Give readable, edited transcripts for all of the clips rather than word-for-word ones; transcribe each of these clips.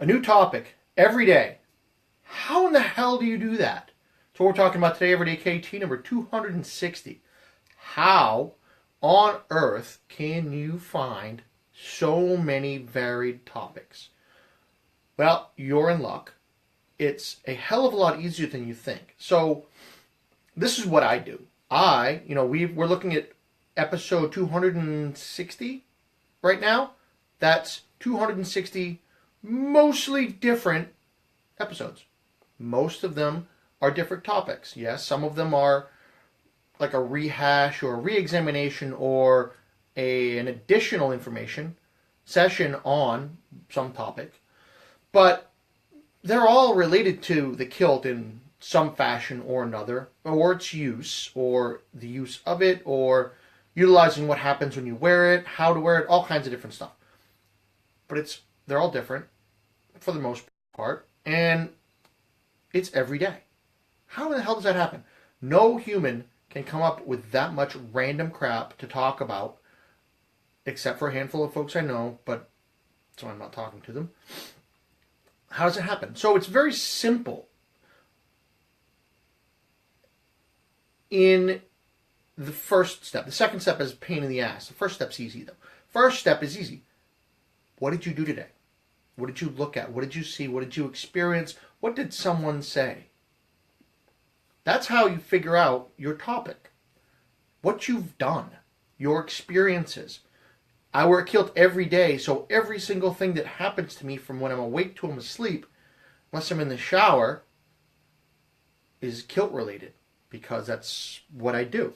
A new topic every day. How in the hell do you do that? So we're talking about today, Everyday KT number 260. How on earth can you find so many varied topics? Well, you're in luck. It's a hell of a lot easier than you think. So this is what I do. We're looking at episode 260 right now. That's 260 mostly different episodes. Most of them are different topics. Yes, some of them are like a rehash or a re-examination or an additional information session on some topic. But they're all related to the kilt in some fashion or another, or its use, or the use of it, or utilizing what happens when you wear it, how to wear it, all kinds of different stuff. But they're all different for the most part, and it's every day. How in the hell does that happen? No human can come up with that much random crap to talk about, except for a handful of folks I know, but so I'm not talking to them. How does it happen? So it's very simple. In the first step, the second step is a pain in the ass. The first step's easy though. First step is easy. What did you do today? What did you look at? What did you see? What did you experience? What did someone say? That's how you figure out your topic. What you've done. Your experiences. I wear a kilt every day, so every single thing that happens to me from when I'm awake to I'm asleep, unless I'm in the shower, is kilt related, because that's what I do.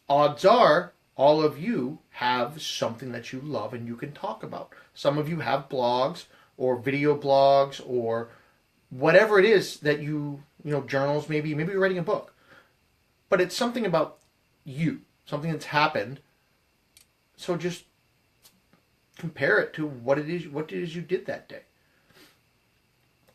Odds are all of you have something that you love and you can talk about. Some of you have blogs or video blogs or whatever it is that journals, maybe you're writing a book. But it's something about you, something that's happened. So just compare it to what it is you did that day.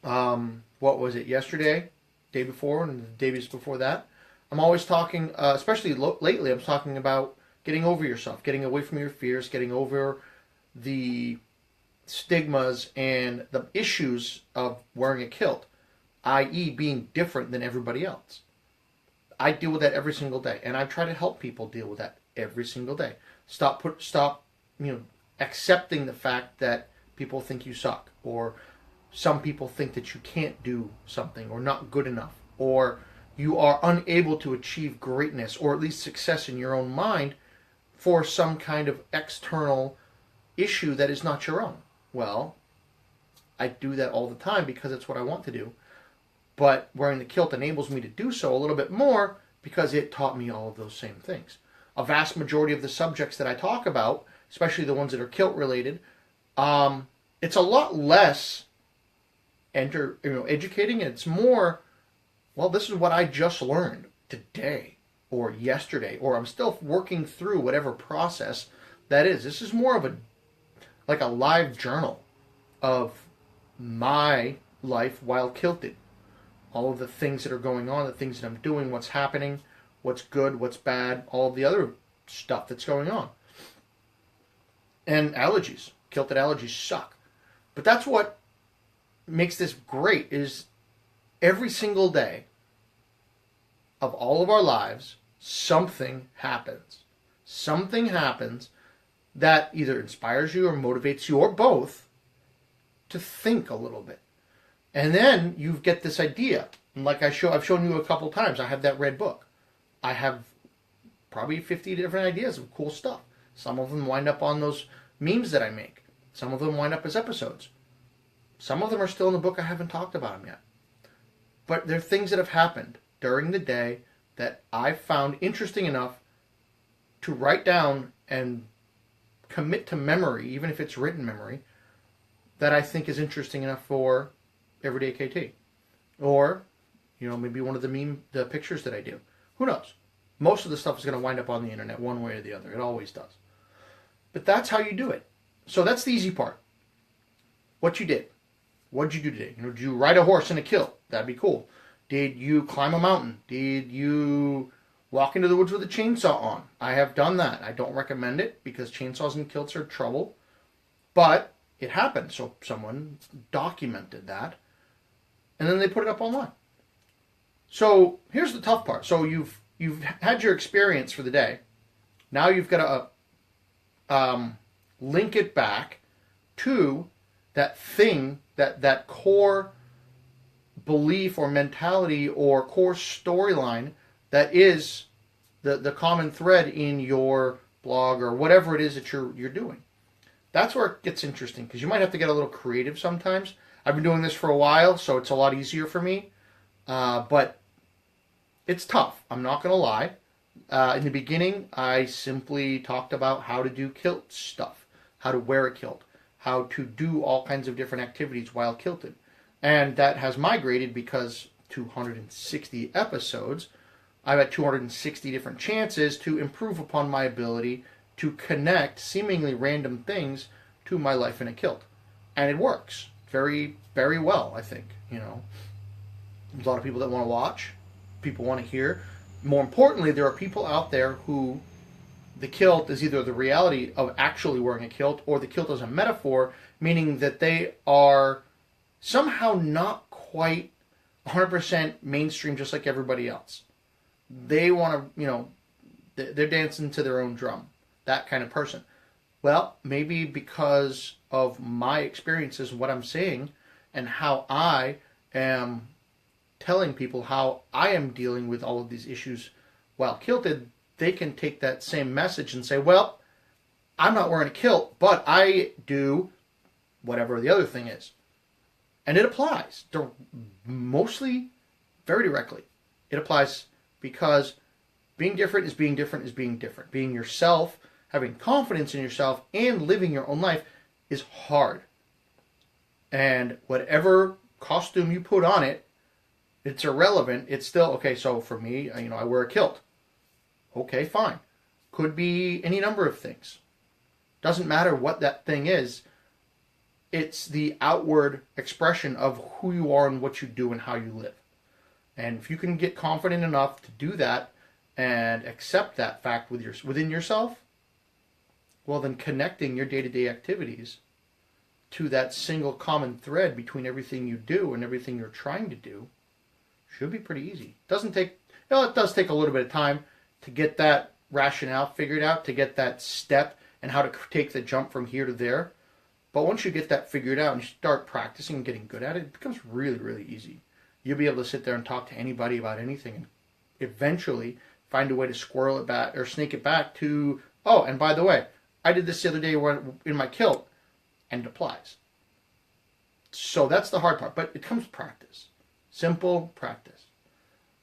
What was it, yesterday, day before, and the days before that? I'm always talking, especially lately, I'm talking about getting over yourself, getting away from your fears, getting over the stigmas and the issues of wearing a kilt, i.e. being different than everybody else. I deal with that every single day, and I try to help people deal with that every single day. Stop accepting the fact that people think you suck, or some people think that you can't do something, or not good enough, or you are unable to achieve greatness, or at least success in your own mind for some kind of external issue that is not your own. Well, I do that all the time because it's what I want to do. But wearing the kilt enables me to do so a little bit more because it taught me all of those same things. A vast majority of the subjects that I talk about, especially the ones that are kilt related, it's a lot less educating, and it's more, well, this is what I just learned today or yesterday, or I'm still working through whatever process that is. This is more of a live journal of my life while kilted. All of the things that are going on, the things that I'm doing, what's happening, what's good, what's bad, all of the other stuff that's going on. And allergies. Kilted allergies suck. But that's what makes this great, is every single day of all of our lives, something happens. Something happens that either inspires you or motivates you, or both, to think a little bit. And then you get this idea. And like I've shown you a couple times, I have that red book. I have probably 50 different ideas of cool stuff. Some of them wind up on those memes that I make. Some of them wind up as episodes. Some of them are still in the book. I haven't talked about them yet. But they're things that have happened during the day that I found interesting enough to write down and commit to memory, even if it's written memory, that I think is interesting enough for Everyday KT. Or, maybe one of the pictures that I do. Who knows? Most of the stuff is going to wind up on the internet one way or the other. It always does. But that's how you do it. So that's the easy part. What you did. What did you do today? Did you ride a horse in a kilt? That'd be cool. Did you climb a mountain? Did you walk into the woods with a chainsaw on? I have done that. I don't recommend it because chainsaws and kilts are trouble. But it happened. So someone documented that, and then they put it up online. So here's the tough part. So you've had your experience for the day. Now you've got to link it back to that thing, that core belief or mentality or core storyline that is the common thread in your blog or whatever it is that you're doing. That's where it gets interesting, because you might have to get a little creative sometimes. I've been doing this for a while, so it's a lot easier for me. But it's tough. I'm not going to lie. In the beginning, I simply talked about how to do kilt stuff, how to wear a kilt, how to do all kinds of different activities while kilted. And that has migrated because 260 episodes, I've had 260 different chances to improve upon my ability to connect seemingly random things to my life in a kilt. And it works very, very well, I think. You know, there's a lot of people that want to watch, people want to hear. More importantly, there are people out there who the kilt is either the reality of actually wearing a kilt or the kilt is a metaphor, meaning that they are somehow not quite 100% mainstream just like everybody else. They want to, you know, they're dancing to their own drum, that kind of person. Well, maybe because of my experiences and what I'm saying and how I am telling people how I am dealing with all of these issues while kilted, they can take that same message and say, well, I'm not wearing a kilt, but I do whatever the other thing is. And it applies mostly very directly. It applies because being different is being different is being different. Being yourself, having confidence in yourself, and living your own life is hard. And whatever costume you put on it, it's irrelevant. It's still, okay, so for me, you know, I wear a kilt. Okay, fine. Could be any number of things. Doesn't matter what that thing is. It's the outward expression of who you are and what you do and how you live. And if you can get confident enough to do that and accept that fact within yourself, well, then connecting your day-to-day activities to that single common thread between everything you do and everything you're trying to do should be pretty easy. It does take a little bit of time to get that rationale figured out, to get that step and how to take the jump from here to there. But once you get that figured out and you start practicing and getting good at it, it becomes really, really easy. You'll be able to sit there and talk to anybody about anything and eventually find a way to squirrel it back or snake it back to, oh, and by the way, I did this the other day in my kilt, and it applies. So that's the hard part, but it comes with practice. Simple practice.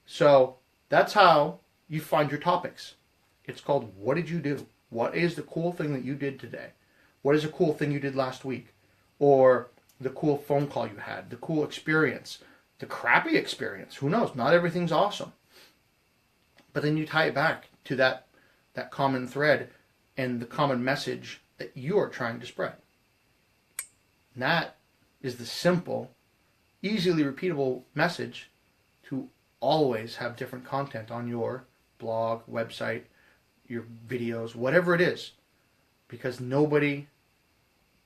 So that's how you find your topics. It's called, what did you do? What is the cool thing that you did today? What is a cool thing you did last week? Or the cool phone call you had, the cool experience, the crappy experience. Who knows? Not everything's awesome. But then you tie it back to that common thread and the common message that you are trying to spread. And that is the simple, easily repeatable message to always have different content on your blog, website, your videos, whatever it is. Because nobody,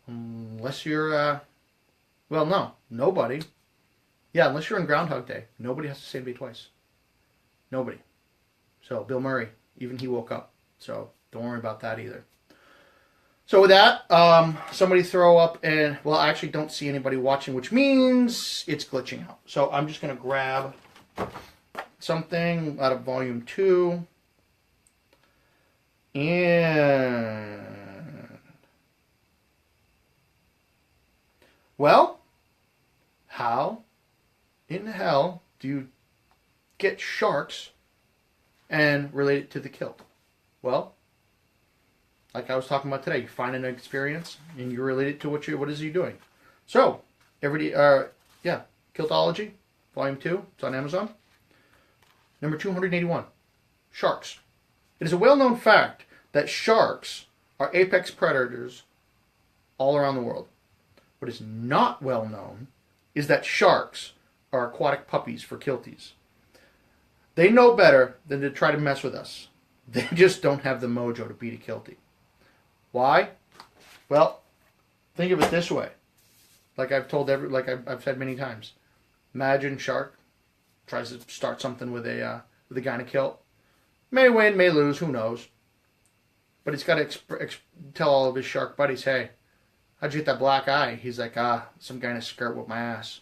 unless you're, nobody. Yeah, unless you're in Groundhog Day, nobody has to say to me twice. Nobody. So Bill Murray, even he woke up. So don't worry about that either. So with that, somebody throw up and, well, I actually don't see anybody watching, which means it's glitching out. So I'm just going to grab something out of volume 2. And, well, how in the hell do you get sharks and relate it to the kilt? Well, like I was talking about today, you find an experience and you relate it to what is you doing. So, Kiltology, Volume 2, it's on Amazon. Number 281, sharks. It is a well-known fact that sharks are apex predators all around the world. What is not well known is that sharks are aquatic puppies for kilties. They know better than to try to mess with us. They just don't have the mojo to beat a kiltie. Why? Well, Think of it this way. Like I've said many times. Imagine shark tries to start something with a guy in a kilt. May win, may lose, who knows? But he's got to tell all of his shark buddies, hey, how'd you get that black eye? He's like, some guy in a skirt with my ass.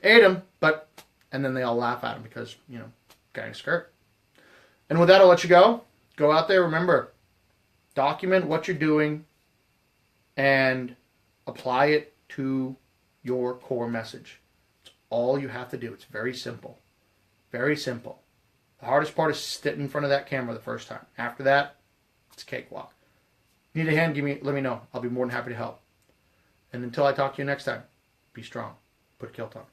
Ate him, but... And then they all laugh at him because, guy in a skirt. And with that, I'll let you go. Go out there, remember, document what you're doing and apply it to your core message. It's all you have to do. It's very simple. Very simple. The hardest part is sitting in front of that camera the first time. After that, it's a cakewalk. Need a hand? Let me know. I'll be more than happy to help. And until I talk to you next time, be strong. Put a kilt on.